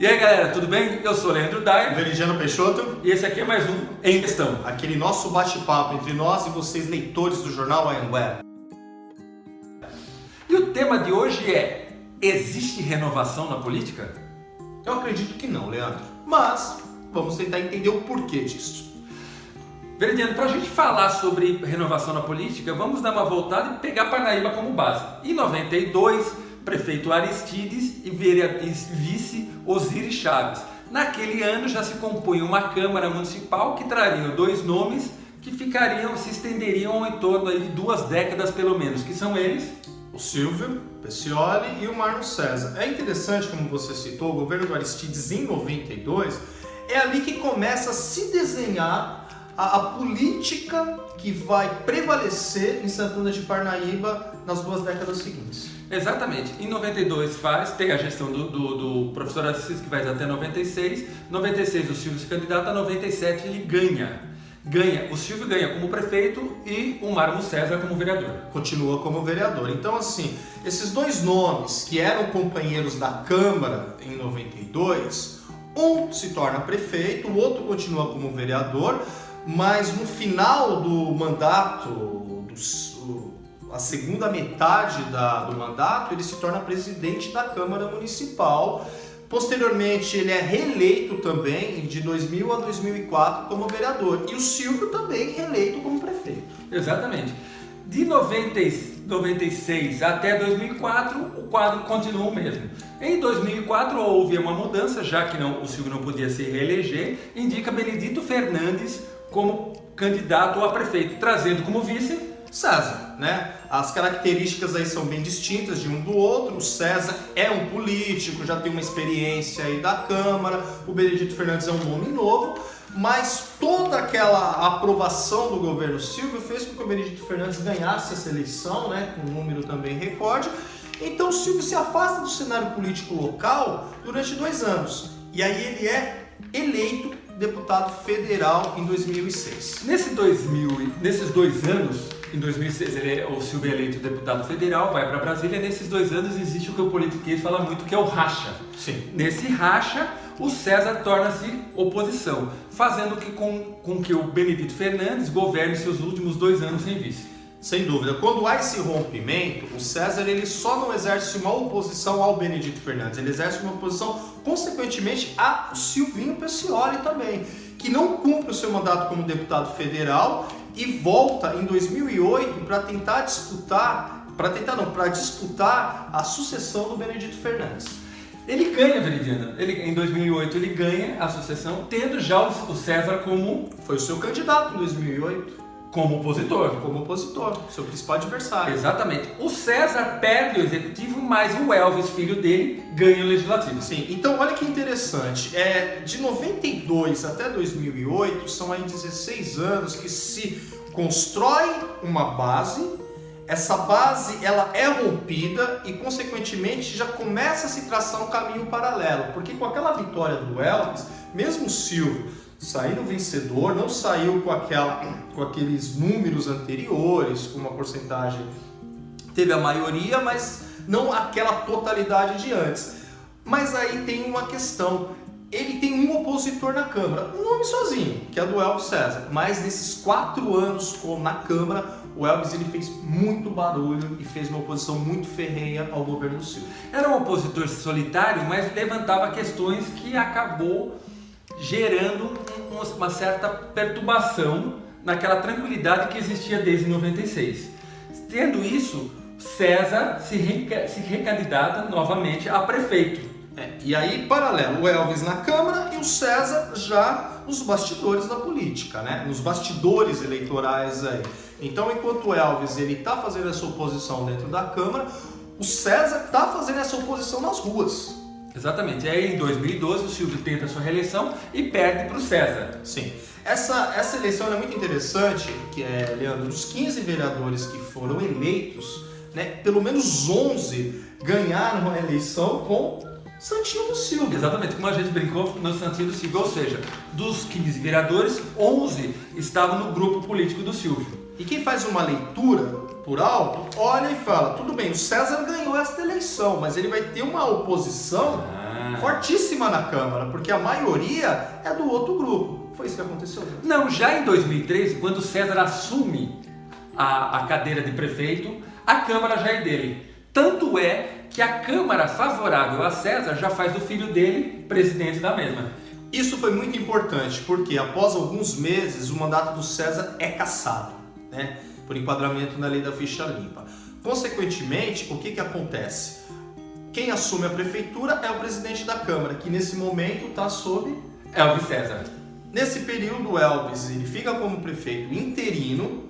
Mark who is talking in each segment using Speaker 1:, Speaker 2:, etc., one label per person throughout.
Speaker 1: E aí galera, tudo bem? Eu sou Leandro Daia.
Speaker 2: Veridiano Peixoto.
Speaker 1: E esse aqui é mais um Em Questão.
Speaker 2: Aquele nosso bate-papo entre nós e vocês, leitores do jornal Anhanguera.
Speaker 1: E o tema de hoje é: existe renovação na política?
Speaker 2: Eu acredito que não, Leandro. Mas vamos tentar entender o porquê disso.
Speaker 1: Veridiano, para a gente falar sobre renovação na política, vamos dar uma voltada e pegar Parnaíba como base. Em 92, prefeito Aristides e vice Osiris Chaves. Naquele ano já se compunha uma Câmara Municipal que traria dois nomes que se estenderiam em torno de 2 décadas pelo menos, que são eles:
Speaker 2: o Silvio Peccioli e o Marno César. É interessante, como você citou, o governo do Aristides em 92, é ali que começa a se desenhar a política que vai prevalecer em Santana de Parnaíba nas 2 décadas seguintes.
Speaker 1: Exatamente. Em 92 tem a gestão do professor Assis, que vai até 96. 96 o Silvio se candidata, 97 ele ganha. O Silvio ganha como prefeito e o Marno César como vereador.
Speaker 2: Continua como vereador. Então, assim, esses dois nomes que eram companheiros da Câmara em 92, um se torna prefeito, o outro continua como vereador, mas no final do mandato, a segunda metade do mandato, ele se torna presidente da Câmara Municipal. Posteriormente, ele é reeleito também, de 2000 a 2004, como vereador. E o Silvio também reeleito como prefeito.
Speaker 1: Exatamente. De 96 até 2004, o quadro continua o mesmo. Em 2004 houve uma mudança, já que o Silvio não podia se reeleger, indica Benedito Fernandes como candidato a prefeito, trazendo como vice
Speaker 2: César, né? As características aí são bem distintas de um do outro. O César é um político, já tem uma experiência aí da Câmara. O Benedito Fernandes é um nome novo, mas toda aquela aprovação do governo Silvio fez com que o Benedito Fernandes ganhasse essa eleição, né? Com um número também recorde. Então o Silvio se afasta do cenário político local durante 2 anos. E aí ele é eleito deputado federal em 2006.
Speaker 1: Nesses 2 anos, em 2006 o Silvio é eleito deputado federal, vai para Brasília. Nesses 2 anos existe o que o politiquês fala muito, que é o racha.
Speaker 2: Sim.
Speaker 1: Nesse racha, o César torna-se oposição, fazendo com que o Benedito Fernandes governe seus últimos 2 anos sem vice.
Speaker 2: Sem dúvida. Quando há esse rompimento, o César ele só não exerce uma oposição ao Benedito Fernandes, ele exerce uma oposição, consequentemente, a Silvinho Peccioli também, que não cumpre o seu mandato como deputado federal e volta em 2008 para disputar a sucessão do Benedito Fernandes.
Speaker 1: Ele ganha, Veridiano. Em 2008 ele ganha a sucessão, tendo já o César como...
Speaker 2: Foi o seu candidato em 2008.
Speaker 1: Como opositor,
Speaker 2: seu principal adversário.
Speaker 1: Exatamente. O César perde o executivo, mas o Elvis, filho dele, ganha o legislativo.
Speaker 2: Sim, então olha que interessante. De 92 até 2008, são aí 16 anos que se constrói uma base. Essa base ela é rompida e, consequentemente, já começa a se traçar um caminho paralelo. Porque com aquela vitória do Elvis, mesmo o Silvio saindo vencedor, não saiu com aqueles números anteriores, com uma porcentagem, teve a maioria, mas não aquela totalidade de antes. Mas aí tem uma questão, ele tem um opositor na Câmara, um nome sozinho, que é do Elvis César, mas nesses 4 anos na Câmara, o Elvis ele fez muito barulho e fez uma oposição muito ferrenha ao governo Silvio.
Speaker 1: Era um opositor solitário, mas levantava questões que acabou gerando uma certa perturbação naquela tranquilidade que existia desde 96. Tendo isso, César se recandidata novamente a prefeito.
Speaker 2: E aí, paralelo, o Elvis na Câmara e o César já nos bastidores da política, né? Nos bastidores eleitorais aí. Então, enquanto o Elvis está fazendo essa oposição dentro da Câmara, o César está fazendo essa oposição nas ruas.
Speaker 1: Exatamente. E aí, em 2012, o Silvio tenta a sua reeleição e perde para o César.
Speaker 2: Sim. Essa eleição é muito interessante, Leandro, dos 15 vereadores que foram eleitos, né, pelo menos 11 ganharam a eleição com Santinho do Silvio.
Speaker 1: Exatamente, como a gente brincou no Santinho do Silvio, ou seja, dos 15 vereadores, 11 estavam no grupo político do Silvio.
Speaker 2: E quem faz uma leitura por alto, olha e fala, tudo bem, o César ganhou esta eleição, mas ele vai ter uma oposição fortíssima na Câmara, porque a maioria é do outro grupo. Foi isso que aconteceu?
Speaker 1: Não, já em 2013, quando o César assume a cadeira de prefeito, a Câmara já é dele. Tanto é que a Câmara favorável a César já faz o filho dele presidente da mesma.
Speaker 2: Isso foi muito importante, porque após alguns meses o mandato do César é cassado, né? Por enquadramento na lei da ficha limpa. Consequentemente, o que acontece? Quem assume a prefeitura é o presidente da Câmara, que nesse momento está sob
Speaker 1: Elvis César.
Speaker 2: Nesse período, o Elvis ele fica como prefeito interino,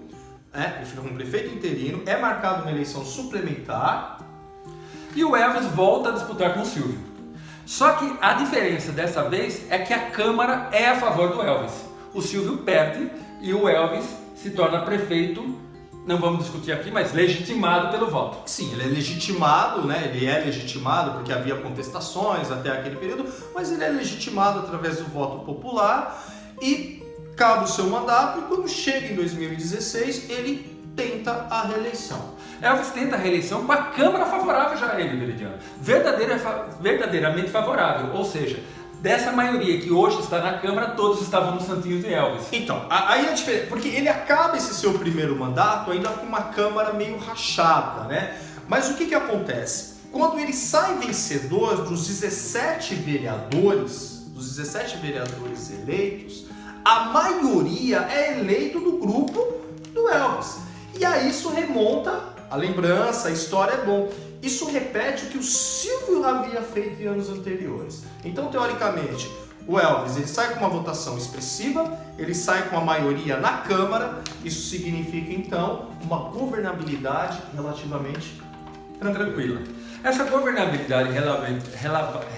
Speaker 2: é marcado uma eleição suplementar.
Speaker 1: E o Elvis volta a disputar com o Silvio. Só que a diferença dessa vez é que a Câmara é a favor do Elvis. O Silvio perde e o Elvis se torna prefeito, não vamos discutir aqui, mas legitimado pelo voto.
Speaker 2: Sim, ele é legitimado, né? Ele é legitimado porque havia contestações até aquele período, mas ele é legitimado através do voto popular e acaba o seu mandato e quando chega em 2016 ele tenta a reeleição.
Speaker 1: Elvis tenta a reeleição com a Câmara favorável já a ele, Veridiano. Verdadeiramente favorável, ou seja, dessa maioria que hoje está na Câmara, todos estavam no santinho de Elvis.
Speaker 2: Então, aí é diferente, porque ele acaba esse seu primeiro mandato ainda com uma Câmara meio rachada, né? Mas o que acontece? Quando ele sai vencedor dos 17 vereadores eleitos, a maioria é eleito do grupo do Elvis. E aí isso remonta, a lembrança, a história é bom. Isso repete o que o Silvio havia feito em anos anteriores. Então, teoricamente, o Elvis ele sai com uma votação expressiva, ele sai com a maioria na Câmara. Isso significa, então, uma governabilidade relativamente tranquila.
Speaker 1: Essa governabilidade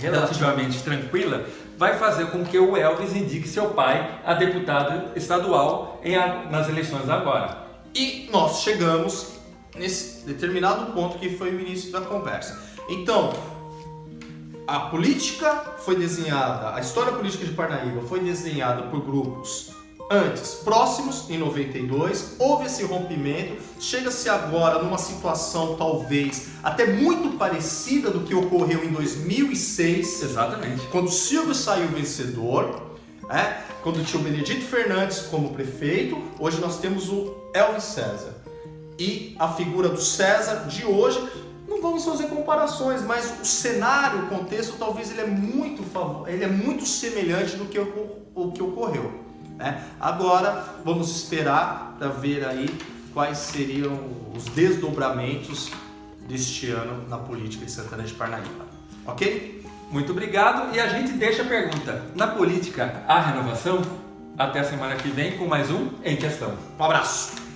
Speaker 1: relativamente tranquila vai fazer com que o Elvis indique seu pai a deputado estadual nas eleições agora.
Speaker 2: E nós chegamos nesse determinado ponto que foi o início da conversa. Então, a política foi desenhada, a história política de Parnaíba foi desenhada por grupos antes, próximos, em 92, houve esse rompimento, chega-se agora numa situação talvez até muito parecida do que ocorreu em 2006.
Speaker 1: Exatamente.
Speaker 2: Quando o Silvio saiu vencedor, quando tinha o Benedito Fernandes como prefeito, hoje nós temos o Elvis César. E a figura do César de hoje, não vamos fazer comparações, mas o cenário, o contexto, talvez ele é muito semelhante do que o que ocorreu. Agora vamos esperar para ver aí quais seriam os desdobramentos deste ano na política de Santana de Parnaíba. Ok?
Speaker 1: Muito obrigado e a gente deixa a pergunta: na política há renovação? Até a semana que vem com mais um Em Questão.
Speaker 2: Um abraço!